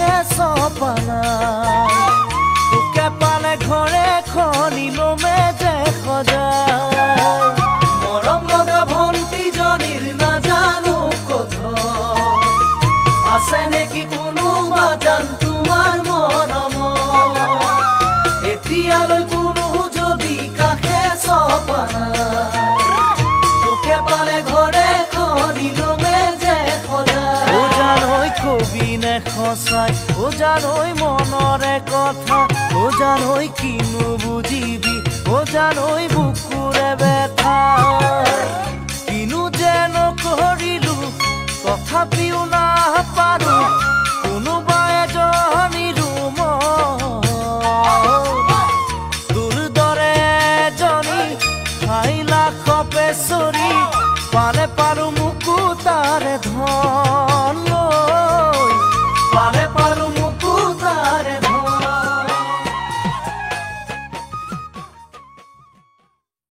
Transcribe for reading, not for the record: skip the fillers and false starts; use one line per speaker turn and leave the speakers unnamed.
কাষে চপানা তোকে পালে ঘৰে খনিলমে যে সজায় মৰম লগা ভণ্টিজনীৰ নাজানো কথা আছে নেকি কোনোবা জান তোমাৰ মৰমত এতিয়ালৈ কোনো যদি কাষে চপানা তোকে পালে ঘৰে খনিলমে যে সজায় ও জানৈ কবি নে সঁচাই ও জানৈ মনৰে কথা ও জানৈ কিনো বুজিবি ও জানৈ বুকুৰে ব্যথা কিনো যে নকৰিলো তথাপিও নাপাৰো কোনোবা এজনীৰো তোৰ দৰে এজনী 5 লাখ বেচৰি পালে পাৰো